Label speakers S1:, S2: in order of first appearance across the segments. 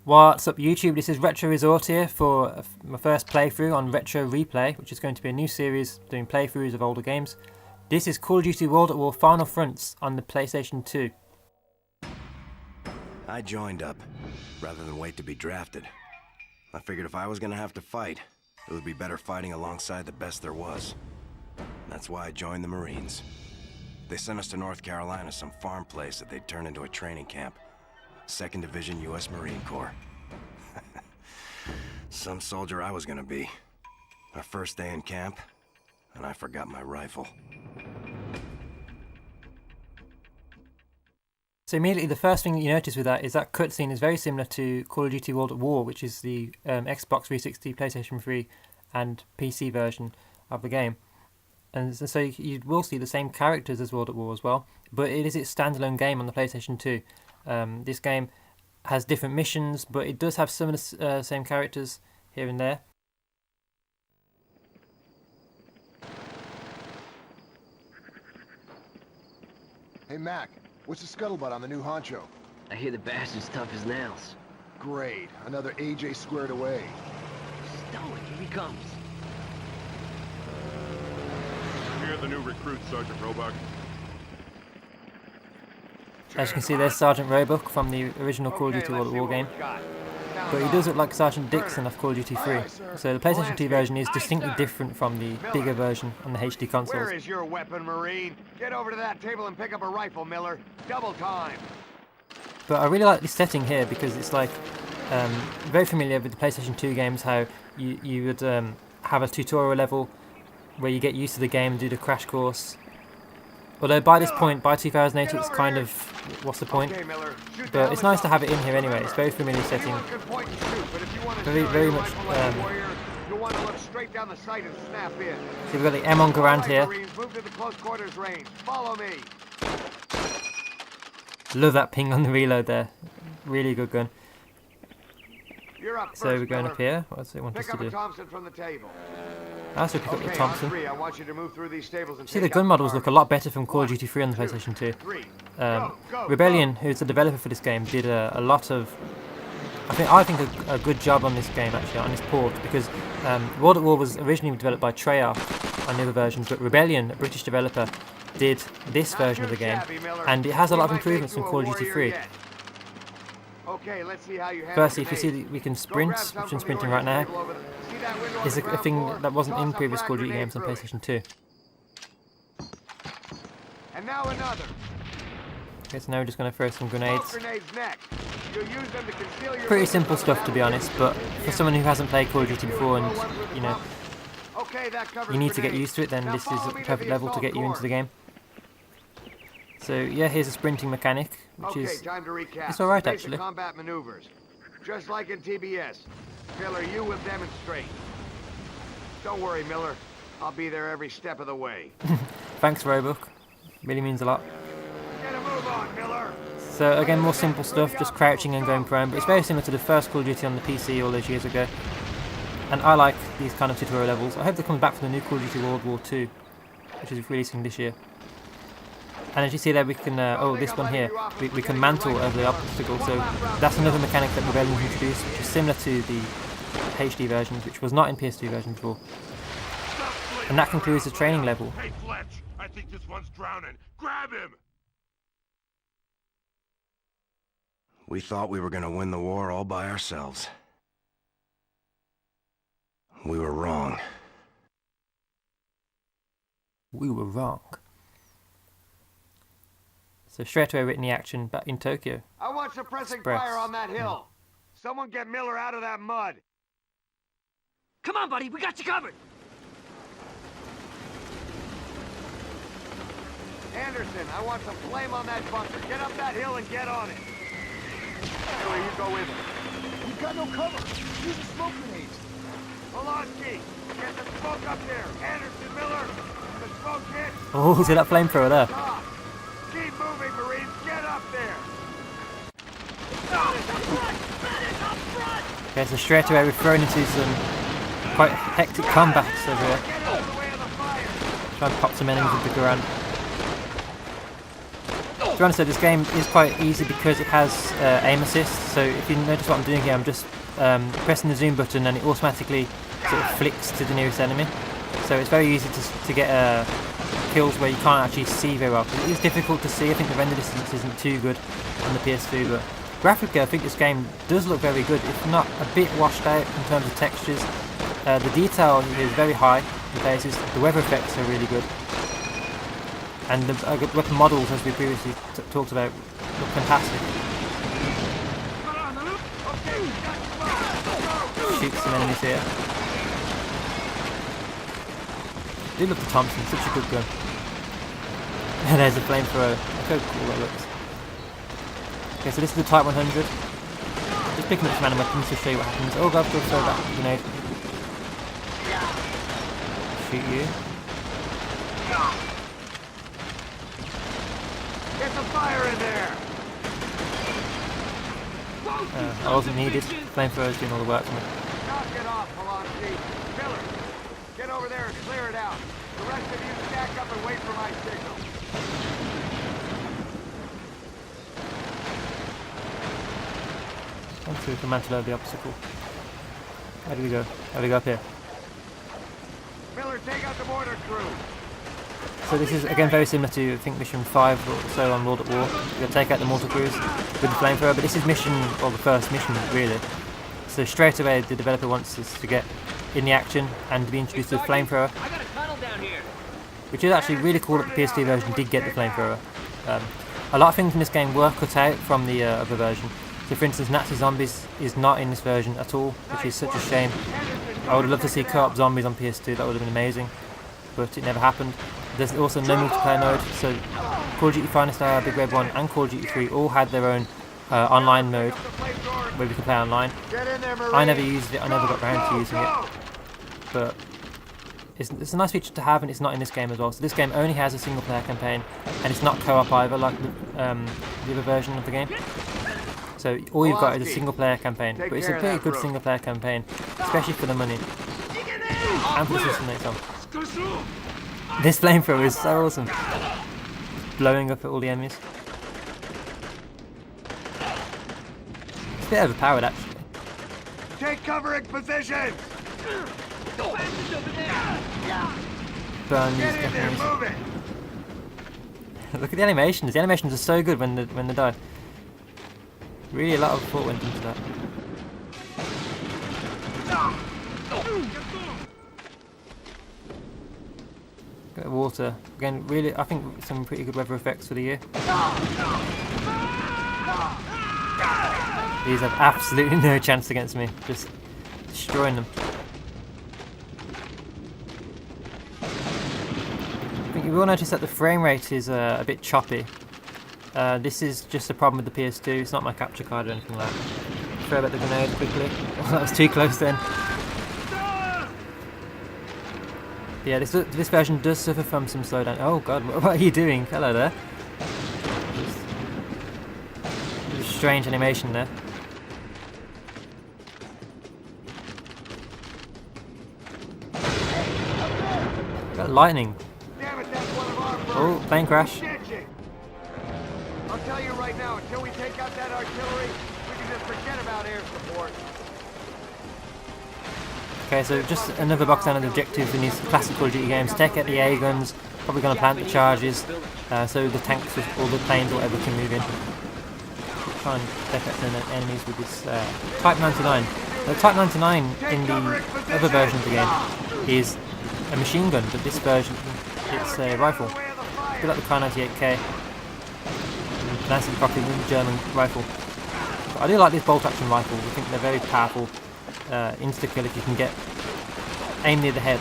S1: What's up YouTube, this is Retro Resort here for my first playthrough on Retro Replay, which is going to be a new series doing playthroughs of older games. This is Call of Duty World at War Final Fronts on the PlayStation 2.
S2: I joined up, rather than wait to be drafted. I figured if I was gonna have to fight, it would be better fighting alongside the best there was. That's why I joined the Marines. They sent us to North Carolina, some farm place that they'd turn into a training camp. 2nd Division U.S. Marine Corps. Some soldier I was gonna be. Our first day in camp, and I forgot my rifle.
S1: So immediately the first thing you notice with that is that cutscene is very similar to Call of Duty World at War, which is the Xbox 360, PlayStation 3 and PC version of the game. And so you will see the same characters as World at War as well, but it is its standalone game on the PlayStation 2. This game has different missions, but it does have some of the same characters here and there.
S3: Hey Mac, what's the scuttlebutt on the new honcho?
S4: I hear the bastard's tough as nails.
S3: Great, another AJ squared away.
S4: Stoic, here he comes.
S5: You're the new recruit, Sergeant Roebuck.
S1: As you can see, there's Sergeant Roebuck from the original Call of Duty World at War game. But he does look like Sergeant Dixon of Call of Duty 3. So the PlayStation 2 version is distinctly different from the bigger version on the HD consoles.
S6: Where is your weapon, Marine? Get over to that table and pick up a rifle, Miller. Double time.
S1: But I really like this setting here because it's like very familiar with the PlayStation 2 games, how you would have a tutorial level where you get used to the game and do the crash course. Although by this point, by 2008, it's kind of, what's the point? But it's nice to have it in here anyway. It's a very familiar setting. Very much. So we've got the M on Garand here. Love that ping on the reload there. Really good gun. So we're going up here. What does it want us to do? I also pick up the Thompson. See, the gun models look a lot better from Call of Duty 3 on the PlayStation 2. Rebellion, who's the developer for this game, did a lot of, I think a good job on this game actually, on this port, because World at War was originally developed by Treyarch on the other versions, but Rebellion, a British developer, did this version of the game, and it has a lot of improvements from Call of Duty 3. Firstly, if you see that we can sprint, which I'm sprinting right now, is a thing that wasn't in previous Call of Duty games on PlayStation 2.
S6: And now another.
S1: Okay, so now we're just going to throw some grenades. Pretty simple stuff, to be honest, but for someone who hasn't played Call of Duty before and, you know, you need to get used to it, then this is a perfect level to get you into the game. So yeah, here's a sprinting mechanic, which is, it's alright actually.
S6: Combat maneuvers. Just like in TBS. Miller, you will demonstrate. Don't worry, Miller. I'll be there every step of the way.
S1: Thanks, Roebuck. Really means a lot.
S6: Get a move on, Miller.
S1: So again, more simple stuff, just crouching and going prone, but it's very similar to the first Call of Duty on the PC all those years ago. And I like these kind of tutorial levels. I hope they're coming back for the new Call of Duty World War 2, which is releasing this year. And as you see there, we can, this one here, we can mantle over the obstacle, so that's another mechanic that Rebellion introduced, which is similar to the HD versions, which was not in PS2 version before. And that concludes the training level.
S5: Hey Fletch, I think this one's drowning. Grab him!
S2: We thought we were gonna win the war all by ourselves. We were wrong.
S1: We were wrong. So straight away, we're in the action back in Tokyo.
S6: I want suppressing
S1: Express.
S6: fire on that hill. Someone get Miller out of that mud.
S4: Come on, buddy, we got you covered.
S6: Anderson, I want some flame on that bunker. Get up that hill and get on it. Miller, you go with him.
S3: We've got no cover. Use the smoke grenades.
S6: Polonsky, get the smoke up there. Anderson, Miller, the smoke hit.
S1: Oh, see that flamethrower there?
S6: Stop. Keep moving, Marines. Get up there.
S1: Okay, so straight away we're thrown into some quite hectic combats over here.
S6: Get out of the way of the fire.
S1: Try and pop some enemies with the Garand. be honest though, this game is quite easy because it has aim assist, so if you notice what I'm doing here, I'm just pressing the zoom button and it automatically sort of flicks to the nearest enemy. So it's very easy to get kills where you can't actually see very well. It is difficult to see. I think the render distance isn't too good on the PS2, but graphically I think this game does look very good, if not a bit washed out in terms of textures. The detail is very high in places, the weather effects are really good. And the weapon models, as we previously talked about, look fantastic. Shoot some enemies here. I do love the Thompson, such a good gun. And there's a flamethrower. Look how cool that looks. Okay, so this is the Type 100. Just picking up some random weapons to show you what happens. Oh god, go throw that grenade. Shoot you.
S6: Get the fire in there!
S1: I wasn't needed. Flamethrower's doing all the work for me.
S6: Knock it off, Velocity. Miller, get over there and clear it out. The rest of you stack up and wait for my signal.
S1: Once we can mantle over the obstacle. How do we go? How do we go up here?
S6: Miller, take out the mortar crew.
S1: So this is again very similar to, I think, mission 5 or so on World at War. You'll take out the mortar crews with the flamethrower, but this is mission, well, the first mission really. So straight away the developer wants us to get in the action and to be introduced to the flamethrower,
S4: I got a tunnel down here.
S1: which is actually really cool that the PS2 version did get the flamethrower. A lot of things in this game were cut out from the other version. So for instance, Nazi Zombies is not in this version at all, which is such a shame. I would have loved to see co-op zombies on PS2, that would have been amazing, but it never happened. There's also no multiplayer mode, so Call of Duty Finest Hour, Big Red 1 and Call of Duty 3 all had their own online mode where we can play online. I never used it, I never got around to using it, but it's a nice feature to have, and it's not in this game as well. So this game only has a single player campaign, and it's not co-op either like the other version of the game. So all you've got is a single player campaign, but it's a pretty good single player campaign, especially for the money and for the system that it's on. This flamethrower is so awesome, blowing up at all the enemies. It's a bit overpowered actually.
S6: Take covering positions!
S1: Burn these
S6: Get in there,
S1: enemies.
S6: move it!
S1: Look at the animations. The animations are so good when they die. Really, a lot of thought went into that. Got the water again. Really, I think some pretty good weather effects for the year. These have absolutely no chance against me. Just destroying them. I think you will notice that the frame rate is a bit choppy. This is just a problem with the PS2, it's not my capture card or anything like that. Throw back the grenade quickly. That was too close then. Yeah, this version does suffer from some slowdown. Oh god, what are you doing? Hello there. Just strange animation there. Got lightning.
S6: Damn it, that's one of our birds.
S1: Oh, plane crash.
S6: I'll tell you right now, until we take out that artillery, we can just forget about air support.
S1: Okay, so just another box down of the objectives in these classic Call of Duty games. Take out the air guns, probably going to plant the charges, so the tanks or the planes or whatever can move in. Try and take out some enemies with this Type 99. The Type 99 in the other version of the game is a machine gun, but this version it's a rifle. It's a bit like the Kar 98K. Nice and properly German rifle. But I do like these bolt action rifles. I think they're very powerful. Insta kill if you can get aim near the head.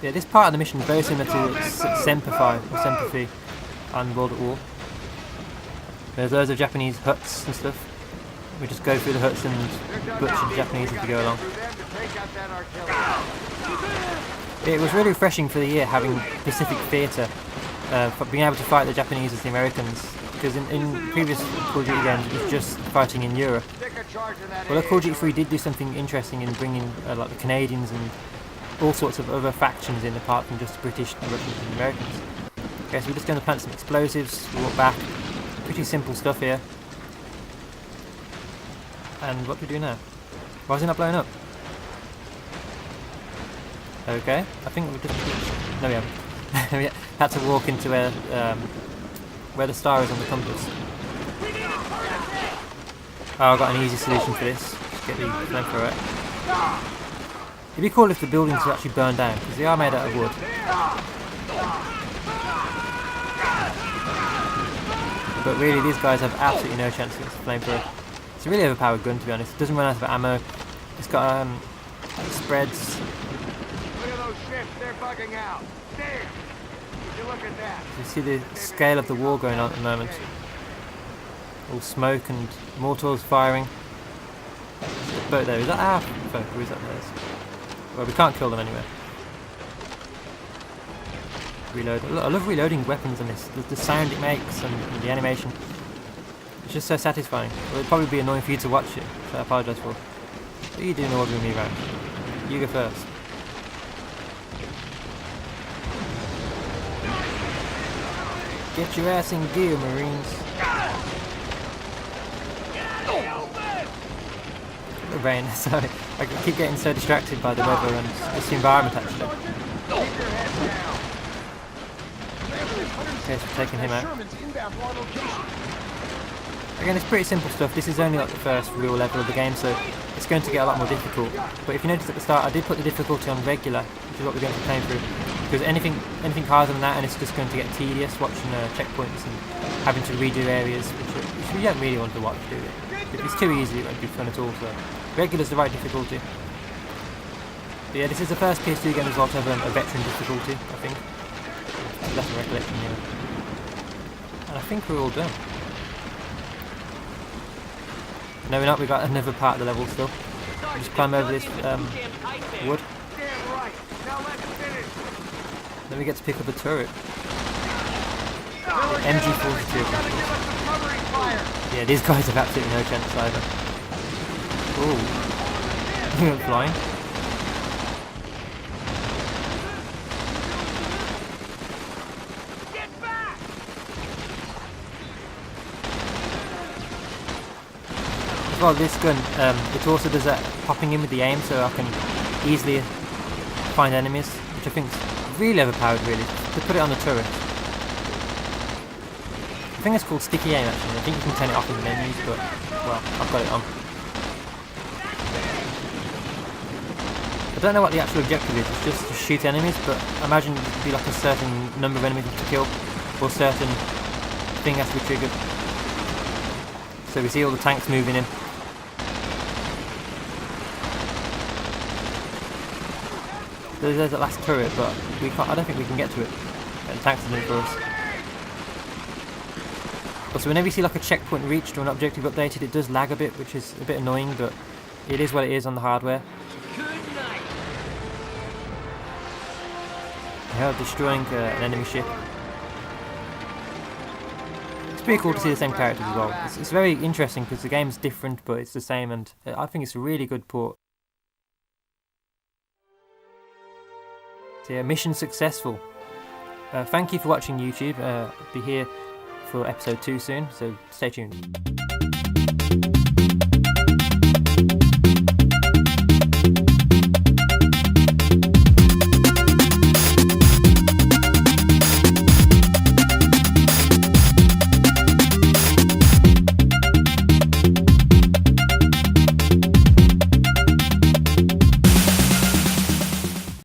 S1: Yeah, this part of the mission is very similar to Sympathy on World at War. There's loads of Japanese huts and stuff. We just go through the huts and butcher the Japanese as we go along. It was really refreshing for the year having Pacific Theatre, for being able to fight the Japanese as the Americans because in previous Call of Duty games it was just fighting in Europe.
S6: Take a charge in that
S1: Well, Call of Duty 3 did do something interesting in bringing like the Canadians and all sorts of other factions in apart from just the British, the Russians and the Americans. Okay, so we're just going to plant some explosives, walk back. Pretty simple stuff here. And what do we do now? Why is it not blowing up? Okay, I think we just... No, we haven't. We had to walk into where the star is on the compass. Oh, I've got an easy solution for this. Just get the flamethrower out. It'd be cool if the buildings were actually burned down, because they are made out of wood. But really, these guys have absolutely no chance against the flamethrower. It's a really overpowered gun, to be honest. It doesn't run out of ammo. It's got spreads.
S6: Look at those ships, they're bugging out. There! Would you look at that?
S1: You see the scale of the war going on at the moment. All smoke and mortars firing. The boat there, is that our boat or is that theirs? Well, we can't kill them anyway. Reload. I love reloading weapons on this. The sound it makes and the animation. It's just so satisfying. Well, it'd probably be annoying for you to watch it, so I apologise for. What are you doing ordering me around? You go first. Get your ass in gear, Marines. The rain, sorry. I keep getting so distracted by the weather and just the environment actually. Okay, so we're taking him out. Again, it's pretty simple stuff. This is only like the first real level of the game, so it's going to get a lot more difficult. But if you notice at the start, I did put the difficulty on regular, which is what we're going to be playing through. Because anything harder than that, and it's just going to get tedious watching checkpoints and having to redo areas, which we don't really want to watch, do we? If it's too easy, it won't be fun at all. So regular's the right difficulty. But yeah, this is the first PS2 game as well to have a veteran difficulty, I think. That's a recollection here. And I think we're all done. No, we're not. We've got another part of the level still. We'll just climb over this wood. Then we get to pick up a turret. MG42. Yeah, these guys have absolutely no chance either. Ooh. He went flying. Well, this gun, it also does that popping in with the aim, so I can easily find enemies, which I think is really overpowered, really, to put it on the turret. I think it's called sticky aim, actually. I think you can turn it off in the menus, but, well, I've got it on. I don't know what the actual objective is, it's just to shoot enemies, but I imagine it would be like a certain number of enemies to kill, or a certain thing has to be triggered. So we see all the tanks moving in. There's that last turret, but we can't. I don't think we can get to it. The tanks are in for us. Also, whenever you see like a checkpoint reached or an objective updated, it does lag a bit, which is a bit annoying, but it is what it is on the hardware. Yeah, destroying an enemy ship. It's pretty cool to see the same characters as well. It's very interesting because the game's different, but it's the same, and I think it's a really good port. So yeah, mission successful. Thank you for watching YouTube. I'll be here for episode 2 soon, so stay tuned.